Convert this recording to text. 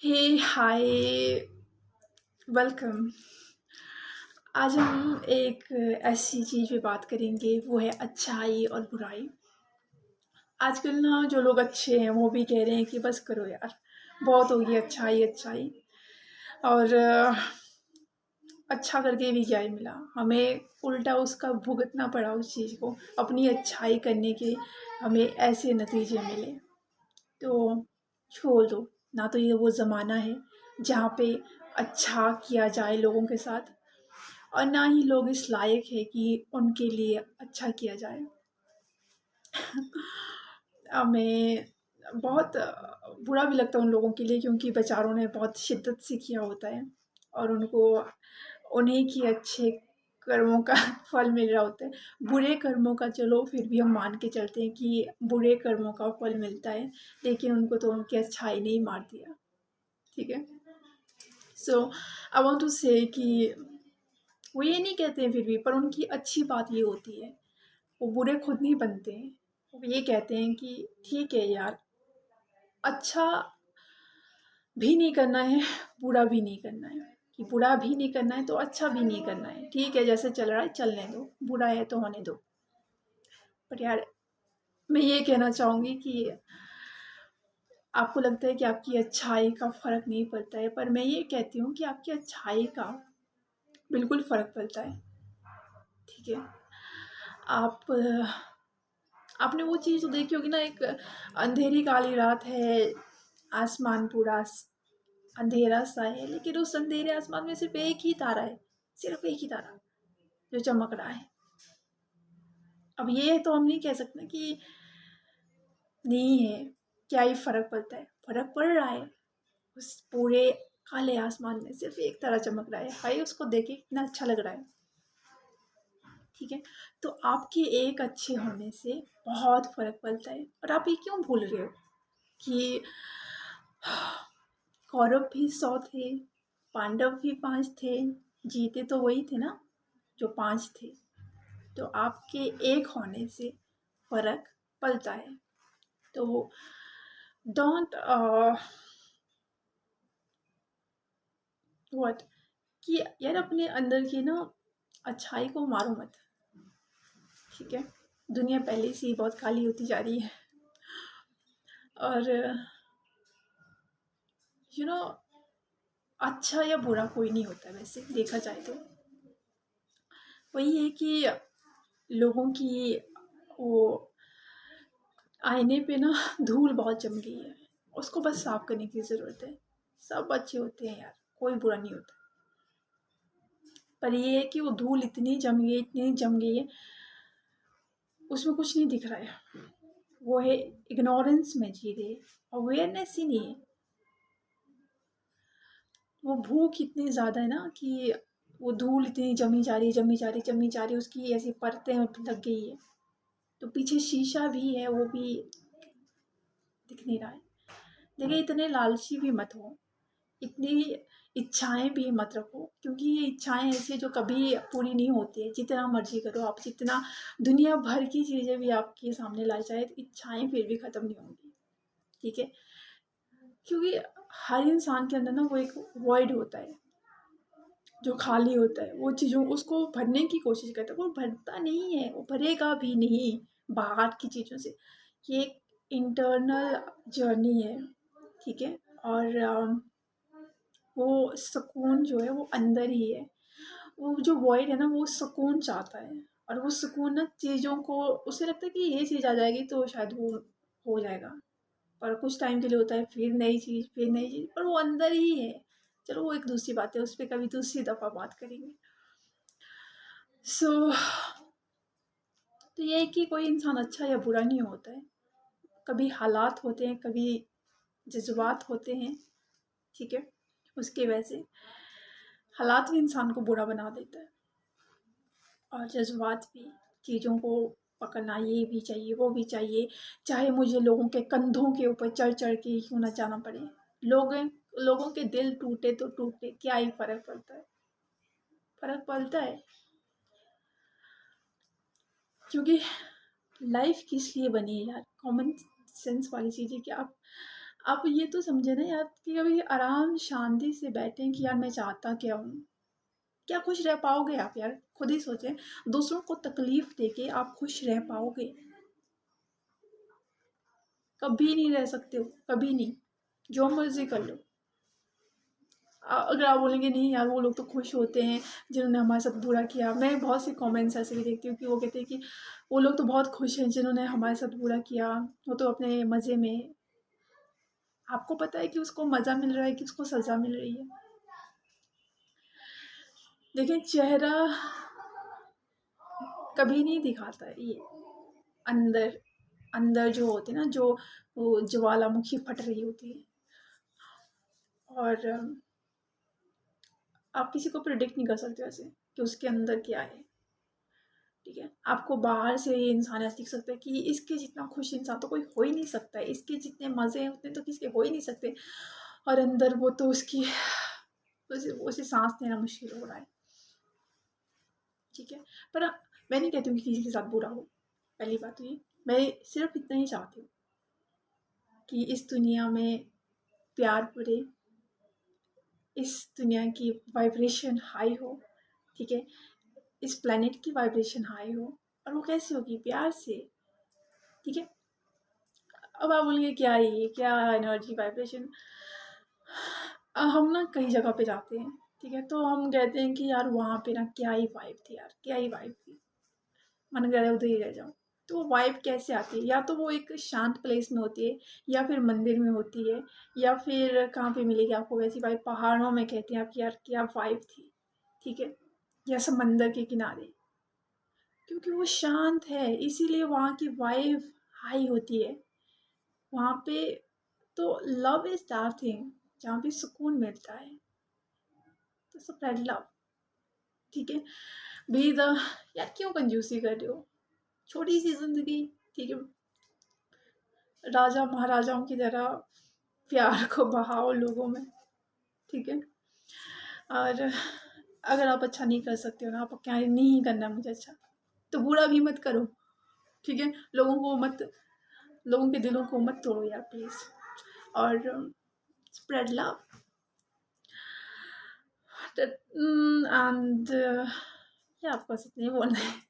हे हाय, welcome. आज हम एक ऐसी चीज़ पे बात करेंगे, वो है अच्छाई और बुराई। आजकल ना जो लोग अच्छे हैं वो भी कह रहे हैं कि बस करो यार, बहुत हो गई अच्छाई अच्छाई। और अच्छा करके भी क्या ही मिला, हमें उल्टा उसका भुगतना पड़ा उस चीज़ को। अपनी अच्छाई करने के हमें ऐसे नतीजे मिले, तो छोड़ दो। ना तो ये वो ज़माना है जहाँ पे अच्छा किया जाए लोगों के साथ, और ना ही लोग इस लायक है कि उनके लिए अच्छा किया जाए। हमें बहुत बुरा भी लगता है उन लोगों के लिए, क्योंकि बेचारों ने बहुत शिद्दत से किया होता है और उनको उन्हीं की अच्छे कर्मों का फल मिल रहा होता है। बुरे कर्मों का चलो फिर भी हम मान के चलते हैं कि बुरे कर्मों का फल मिलता है, लेकिन उनको तो उनकी अच्छाई ने ही मार दिया। ठीक है। सो आई वांट टू से कि वो ये नहीं कहते हैं फिर भी, पर उनकी अच्छी बात ये होती है, वो बुरे खुद नहीं बनते हैं। वो ये कहते हैं कि ठीक है यार, अच्छा भी नहीं करना है, बुरा भी नहीं करना है। कि बुरा भी नहीं करना है तो अच्छा भी नहीं करना है। ठीक है, जैसे चल रहा है चलने दो, बुरा है तो होने दो। पर यार, मैं ये कहना चाहूँगी कि आपको लगता है कि आपकी अच्छाई का फ़र्क नहीं पड़ता है, पर मैं ये कहती हूँ कि आपकी अच्छाई का बिल्कुल फ़र्क पड़ता है। ठीक है। आप आपने वो चीज़ तो देखी होगी ना, एक अंधेरी काली रात है, आसमान पूरा अंधेरा सा है, लेकिन उस अंधेरे आसमान में सिर्फ एक ही तारा है, सिर्फ एक ही तारा जो चमक रहा है। अब ये तो हम नहीं कह सकते कि नहीं है, क्या ही फर्क पड़ता है। फर्क पड़ रहा है। उस पूरे काले आसमान में सिर्फ एक तारा चमक रहा है, हाय उसको देखे कितना अच्छा लग रहा है। ठीक है। तो आपके एक अच्छे होने से बहुत फर्क पड़ता है। और आप ये क्यों भूल रहे हो कि कौरव भी 100 थे, पांडव भी 5 थे, जीते तो वही थे ना जो 5 थे। तो आपके एक होने से फर्क पड़ता है। तो डोंट व्हाट कि यार, अपने अंदर की ना अच्छाई को मारो मत। ठीक है। दुनिया पहले से ही बहुत काली होती जा रही है। और यू नो अच्छा या बुरा कोई नहीं होता वैसे देखा जाए तो। वही है कि लोगों की वो आईने पे ना धूल बहुत जम गई है, उसको बस साफ करने की ज़रूरत है। सब अच्छे होते हैं यार, कोई बुरा नहीं होता। पर ये है कि वो धूल इतनी जम गई, इतनी जम गई है, उसमें कुछ नहीं दिख रहा है। वो है इग्नोरेंस में जी रहे, अवेयरनेस ही नहीं है। वो भूख इतनी ज़्यादा है ना कि वो धूल इतनी जमी जा रही, जमी जा रही, जमी जा रही, उसकी ऐसी परतें लग गई है। तो पीछे शीशा भी है, वो भी दिख नहीं रहा है। देखिए, इतने लालची भी मत हो, इतनी इच्छाएं भी मत रखो, क्योंकि ये इच्छाएं ऐसी जो कभी पूरी नहीं होती है। जितना मर्जी करो आप, जितना दुनिया भर की चीज़ें भी आपके सामने लाई जाए, तो इच्छाएं फिर भी ख़त्म नहीं होंगी। ठीक है। क्योंकि हर इंसान के अंदर ना वो एक वॉइड होता है जो खाली होता है, वो चीज़ों उसको भरने की कोशिश करता है, वो भरता नहीं है, वो भरेगा भी नहीं बाहर की चीज़ों से। ये एक इंटरनल जर्नी है। ठीक है। और वो सुकून जो है वो अंदर ही है। वो जो वॉइड है ना, वो सुकून चाहता है। और वो सुकून ना चीज़ों को, उसे लगता है कि ये चीज़ आ जाएगी तो शायद वो हो जाएगा। पर कुछ टाइम के लिए होता है, फिर नई चीज़, फिर नई चीज़, पर वो अंदर ही है। चलो वो एक दूसरी बात है, उस पर कभी दूसरी दफ़ा बात करेंगे। सो तो ये है कि कोई इंसान अच्छा या बुरा नहीं होता है। कभी हालात होते हैं, कभी जज्बात होते हैं। ठीक है। उसके वजह से हालात भी इंसान को बुरा बना देता है, और जज्बात भी। चीज़ों को पकड़ना, ये भी चाहिए वो भी चाहिए, चाहे मुझे लोगों के कंधों के ऊपर चढ़ चढ़ के ही क्यों ना जाना पड़े। लोग लोगों के दिल टूटे तो टूटे, क्या ही फर्क पड़ता है। फर्क पड़ता है, क्योंकि लाइफ किस लिए बनी है यार। कॉमन सेंस वाली चीज़ है कि आप आप ये तो समझे ना यार कि कभी आराम शांति से बैठें कि यार मैं चाहता क्या हूँ। क्या खुश रह पाओगे आप यार? खुद ही सोचें। दूसरों को तकलीफ देके आप खुश रह पाओगे? कभी नहीं रह सकते हो, कभी नहीं। जो मर्जी कर लो। अगर आप बोलेंगे नहीं यार वो लोग तो खुश होते हैं जिन्होंने हमारे साथ बुरा किया। मैं बहुत सी कमेंट्स ऐसे भी देखती हूँ कि वो कहते हैं कि वो लोग तो बहुत खुश हैं जिन्होंने हमारे साथ बुरा किया, वो तो अपने मज़े में। आपको पता है कि उसको मज़ा मिल रहा है कि उसको सज़ा मिल रही है? देखिए चेहरा कभी नहीं दिखाता है ये। अंदर अंदर जो होती है ना, जो वो ज्वालामुखी फट रही होती है। और आप किसी को प्रिडिक्ट नहीं कर सकते वैसे कि उसके अंदर क्या है। ठीक है, आपको बाहर से ये इंसान ऐसे दिख सकता है कि इसके जितना खुश इंसान तो कोई हो ही नहीं सकता है, इसके जितने मज़े हैं उतने तो किसके हो ही नहीं सकते। और अंदर वो तो उसकी उसे सांस लेना मुश्किल हो रहा है। ठीक है, पर मैं नहीं कहती हूँ कि किसी के साथ बुरा हो। पहली बात तो ये, मैं सिर्फ इतना ही चाहती हूँ कि इस दुनिया में प्यार बढ़े, इस दुनिया की वाइब्रेशन हाई हो। ठीक है, इस प्लेनेट की वाइब्रेशन हाई हो। और वो कैसे होगी? प्यार से। ठीक है, अब आप बोलेंगे क्या है ये, क्या एनर्जी वाइब्रेशन। हम ना कई जगह पे जाते हैं, ठीक है, तो हम कहते हैं कि यार वहाँ पे ना क्या ही वाइब थी यार, क्या ही वाइब थी, मन कर रहा है उधर ही रह जाओ। तो वो वाइब कैसे आती है? या तो वो एक शांत प्लेस में होती है, या फिर मंदिर में होती है, या फिर कहाँ पे मिलेगी आपको वैसी वाइब? पहाड़ों में कहते हैं आप कि यार क्या वाइब थी। ठीक है, या समंदर के किनारे, क्योंकि वो शांत है इसीलिए वहाँ की वाइब हाई होती है। वहाँ पे तो लव इज दैट थिंग जहाँ पे सुकून मिलता है। तो स्प्रेड लव। ठीक है, बी द। यार क्यों कंजूसी कर रहे हो? छोटी सी जिंदगी। ठीक है, राजा महाराजाओं की तरह प्यार को बहाओ लोगों में। ठीक है, और अगर आप अच्छा नहीं कर सकते हो ना, आप क्या नहीं करना मुझे अच्छा, तो बुरा भी मत करो। ठीक है, लोगों के दिलों को मत तोड़ो यार प्लीज। और स्प्रेड लव एंड या आपको नहीं बोलना है।